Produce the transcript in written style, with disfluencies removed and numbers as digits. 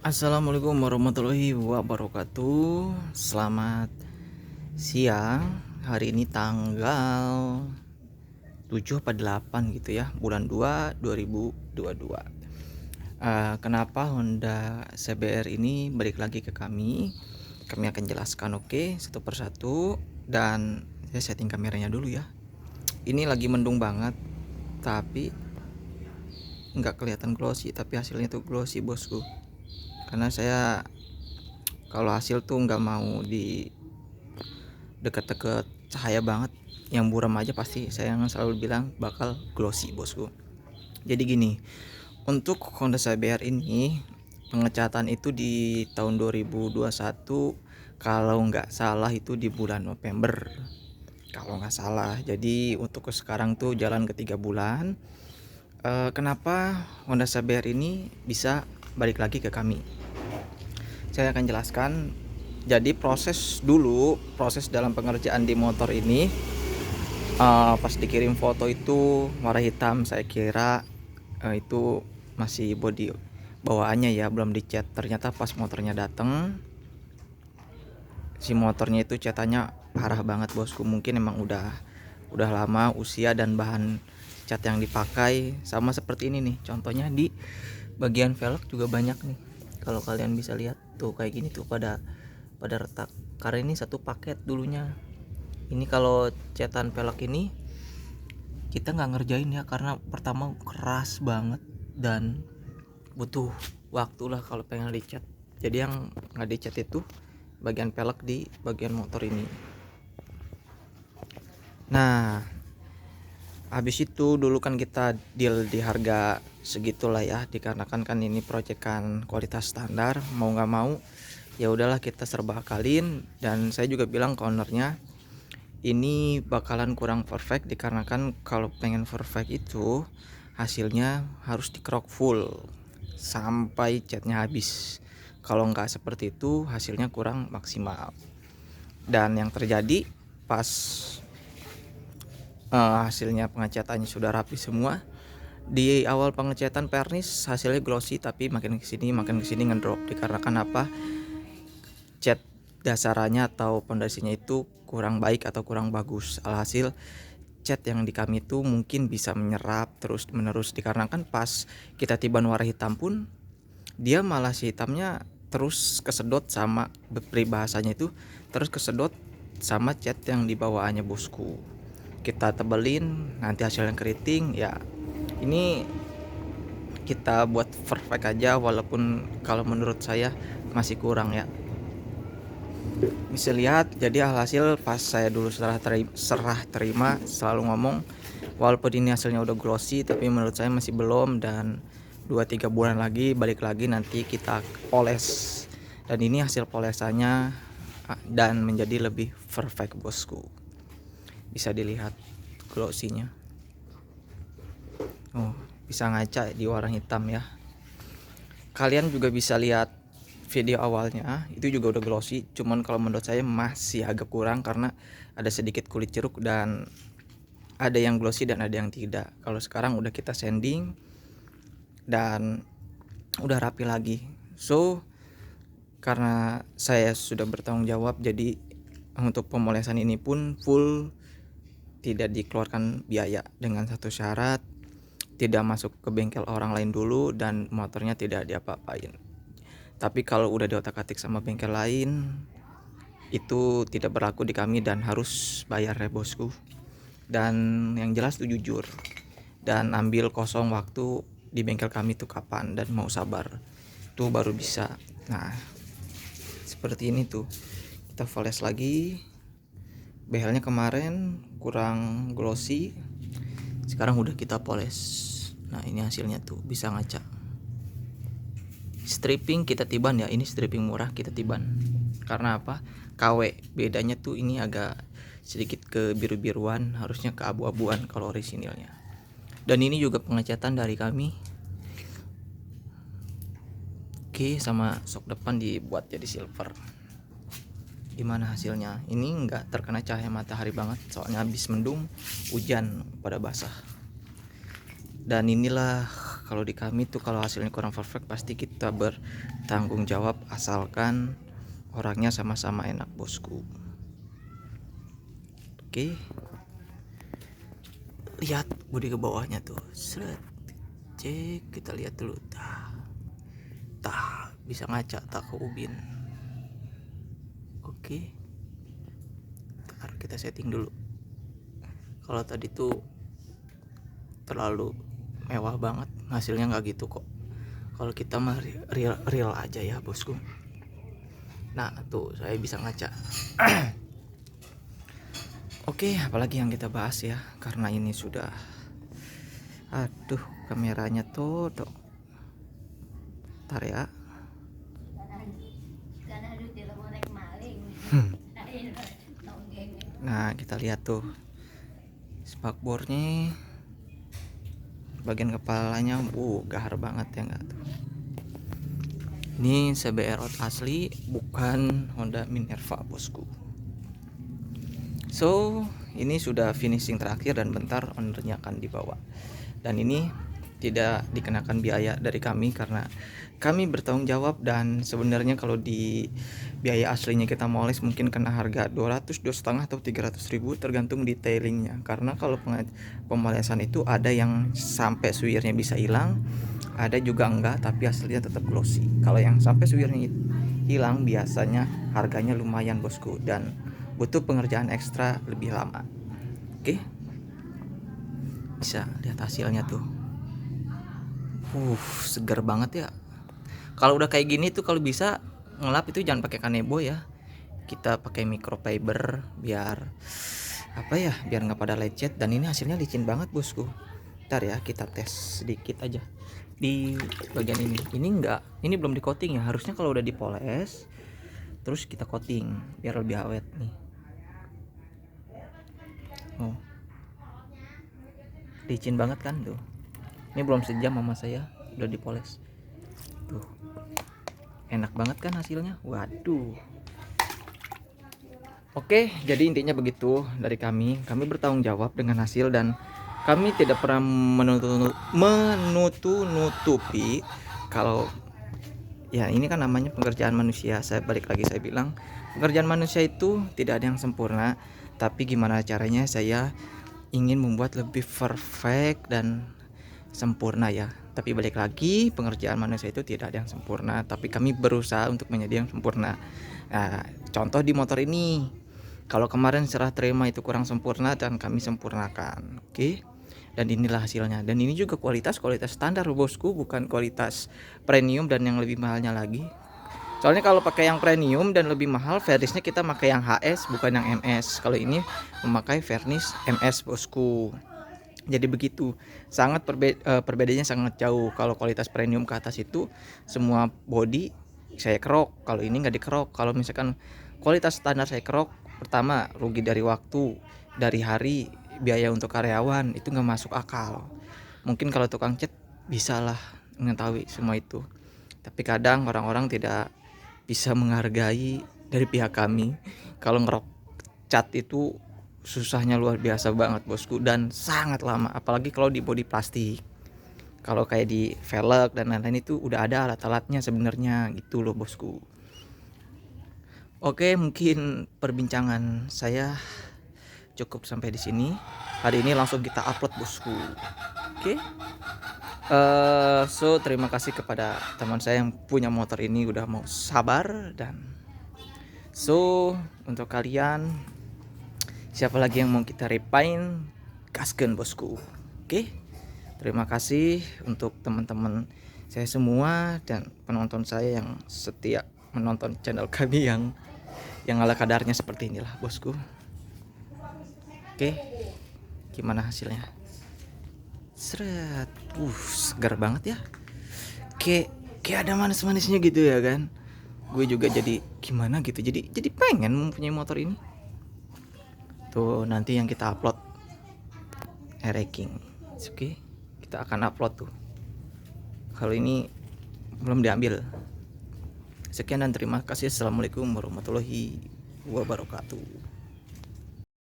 Assalamualaikum warahmatullahi wabarakatuh. Selamat siang. Hari ini tanggal 7 apa 8 gitu ya, bulan 2 2022. Kenapa Honda CBR ini balik lagi ke kami? Kami akan jelaskan, oke, satu persatu. Dan saya setting kameranya dulu ya. Ini lagi mendung banget, tapi nggak kelihatan glossy, tapi hasilnya tuh glossy bosku. Karena saya kalau hasil tuh nggak mau di deket-deket cahaya banget, yang buram aja pasti saya yang selalu bilang bakal glossy bosku. Jadi gini, untuk Honda CBR ini pengecatan itu di tahun 2021, kalau nggak salah itu di bulan November kalau nggak salah. Jadi untuk sekarang tuh jalan ke 3 bulan. Kenapa Honda CBR ini bisa balik lagi ke kami? Saya akan jelaskan. Jadi proses dalam pengerjaan di motor ini, pas dikirim foto itu warna hitam, saya kira itu masih body bawaannya ya, belum dicat. Ternyata pas motornya dateng, si motornya itu catannya parah banget bosku. Mungkin emang udah lama usia dan bahan cat yang dipakai sama seperti ini nih. Contohnya di bagian velg juga banyak nih, kalau kalian bisa lihat tuh kayak gini tuh pada retak, karena ini satu paket dulunya. Ini kalau cetan velg ini kita nggak ngerjain ya, karena pertama keras banget dan butuh waktu lah kalau pengen dicat. Jadi yang nggak dicat itu bagian velg di bagian motor ini. Nah, habis itu dulu kan kita deal di harga segitulah ya, dikarenakan kan ini proyekan kualitas standar, mau nggak mau ya udahlah kita serba akalin. Dan saya juga bilang ke ownernya ini bakalan kurang perfect, dikarenakan kalau pengen perfect itu hasilnya harus dikerok full sampai catnya habis. Kalau nggak seperti itu hasilnya kurang maksimal. Dan yang terjadi pas hasilnya pengecatannya sudah rapi semua, di awal pengecatan pernis hasilnya glossy, tapi makin kesini ngedrop. Dikarenakan apa? Cat dasarannya atau pondasinya itu kurang baik atau kurang bagus. Alhasil cat yang di kami itu mungkin bisa menyerap terus menerus, dikarenakan pas kita tiban warna hitam pun dia malah si hitamnya terus kesedot sama, peribahasanya itu terus kesedot sama cat yang di bawaannya bosku. Kita tebelin, nanti hasilnya keriting ya. Ini kita buat perfect aja, walaupun kalau menurut saya masih kurang ya. Bisa lihat, jadi alhasil pas saya dulu serah terima selalu ngomong, walaupun ini hasilnya udah glossy tapi menurut saya masih belum, dan 2-3 bulan lagi balik lagi nanti kita poles. Dan ini hasil polesannya dan menjadi lebih perfect bosku. Bisa dilihat glossy-nya. Oh, bisa ngaca di warna hitam ya. Kalian juga bisa lihat video awalnya, itu juga udah glossy, cuman kalau menurut saya masih agak kurang karena ada sedikit kulit jeruk, dan ada yang glossy dan ada yang tidak. Kalau sekarang udah kita sanding dan udah rapi lagi. So karena saya sudah bertanggung jawab, jadi untuk pemolesan ini pun full, tidak dikeluarkan biaya, dengan satu syarat, tidak masuk ke bengkel orang lain dulu dan motornya tidak diapa-apain. Tapi kalau udah diotak-atik sama bengkel lain, itu tidak berlaku di kami dan harus bayar ya bosku. Dan yang jelas tuh jujur, dan ambil kosong waktu di bengkel kami tuh kapan, dan mau sabar tuh baru bisa. Nah seperti ini tuh, kita poles lagi. Behelnya kemarin kurang glossy, sekarang udah kita poles. Nah ini hasilnya tuh, bisa ngaca. Stripping kita tiban ya, ini stripping murah kita tiban. Karena apa? KW bedanya tuh, ini agak sedikit ke biru-biruan, harusnya ke abu-abuan kalau orisinilnya. Dan ini juga pengecatan dari kami. Oke, sama sok depan dibuat jadi silver. Gimana hasilnya? Ini nggak terkena cahaya matahari banget, soalnya habis mendung, hujan pada basah. Dan inilah kalau di kami tuh kalau hasilnya kurang perfect pasti kita bertanggung jawab asalkan orangnya sama-sama enak bosku. Oke, lihat bodi ke bawahnya tuh, seret, cek, kita lihat dulu, tah bisa ngaca tak ke ubin. Oke, ntar kita setting dulu. Kalau tadi tuh terlalu mewah banget, hasilnya nggak gitu kok. Kalau kita mah real aja ya bosku. Nah tuh saya bisa ngaca. Oke, apalagi yang kita bahas ya, karena ini sudah, aduh kameranya tuh ntar ya. Nah kita lihat tuh spakbornya, bagian kepalanya gahar banget ya enggak tuh. Ini CBR asli, bukan Honda Minerva bosku. So ini sudah finishing terakhir dan bentar ownernya akan dibawa. Dan ini tidak dikenakan biaya dari kami karena kami bertanggung jawab. Dan sebenarnya kalau di biaya aslinya kita moles mungkin kena harga 200, 2,5 atau 300 ribu tergantung detailingnya. Karena kalau pemolesan itu ada yang sampai suwirnya bisa hilang, ada juga enggak tapi hasilnya tetap glossy. Kalau yang sampai suwirnya hilang biasanya harganya lumayan bosku dan butuh pengerjaan ekstra lebih lama. Oke, bisa lihat hasilnya tuh, segar banget ya. Kalau udah kayak gini tuh kalau bisa ngelap itu jangan pakai kanebo ya, kita pakai microfiber biar apa ya, biar nggak pada lecet. Dan ini hasilnya licin banget bosku. Ntar ya kita tes sedikit aja di bagian ini enggak, ini belum di coating ya, harusnya kalau udah dipoles terus kita coating biar lebih awet nih. Licin banget kan tuh, ini belum sejam sama saya udah dipoles tuh, enak banget kan hasilnya. Waduh. Oke, jadi intinya begitu dari kami bertanggung jawab dengan hasil dan kami tidak pernah menutupi kalau ya ini kan namanya pekerjaan manusia. Saya balik lagi saya bilang pekerjaan manusia itu tidak ada yang sempurna, tapi gimana caranya saya ingin membuat lebih perfect dan sempurna ya. Tapi balik lagi pengerjaan manusia itu tidak ada yang sempurna, tapi kami berusaha untuk menjadi yang sempurna. Nah, contoh di motor ini, kalau kemarin serah terima itu kurang sempurna dan kami sempurnakan. Oke. Dan inilah hasilnya. Dan ini juga kualitas standar bosku, bukan kualitas premium dan yang lebih mahalnya lagi. Soalnya kalau pakai yang premium dan lebih mahal, varnisnya kita pakai yang HS bukan yang MS. Kalau ini memakai varnis MS bosku. Jadi begitu, sangat perbedaannya sangat jauh. Kalau kualitas premium ke atas itu semua body saya kerok, kalau ini nggak dikerok. Kalau misalkan kualitas standar saya kerok, pertama rugi dari waktu, dari hari, biaya untuk karyawan itu nggak masuk akal. Mungkin kalau tukang cat bisa lah mengetahui semua itu, tapi kadang orang-orang tidak bisa menghargai dari pihak kami. Kalau ngerok cat itu susahnya luar biasa banget bosku dan sangat lama, apalagi kalau di bodi plastik. Kalau kayak di velg dan lain-lain itu udah ada alat-alatnya sebenarnya gitu loh bosku. Oke, mungkin perbincangan saya cukup sampai di sini. Hari ini langsung kita upload bosku. Oke. So terima kasih kepada teman saya yang punya motor ini udah mau sabar. Dan so untuk kalian siapa lagi yang mau kita repaint, gaskeun bosku. Oke. Terima kasih untuk teman-teman saya semua dan penonton saya yang setia menonton channel kami yang ala kadarnya seperti inilah bosku. Oke. Gimana hasilnya? Seret, segar banget ya. Kayak ada manis-manisnya gitu ya kan. Gue juga jadi gimana gitu. Jadi pengen mempunyai motor ini. Tuh nanti yang kita upload ranking. Oke, kita akan upload tuh. Kalau ini belum diambil. Sekian dan terima kasih. Assalamualaikum warahmatullahi wabarakatuh.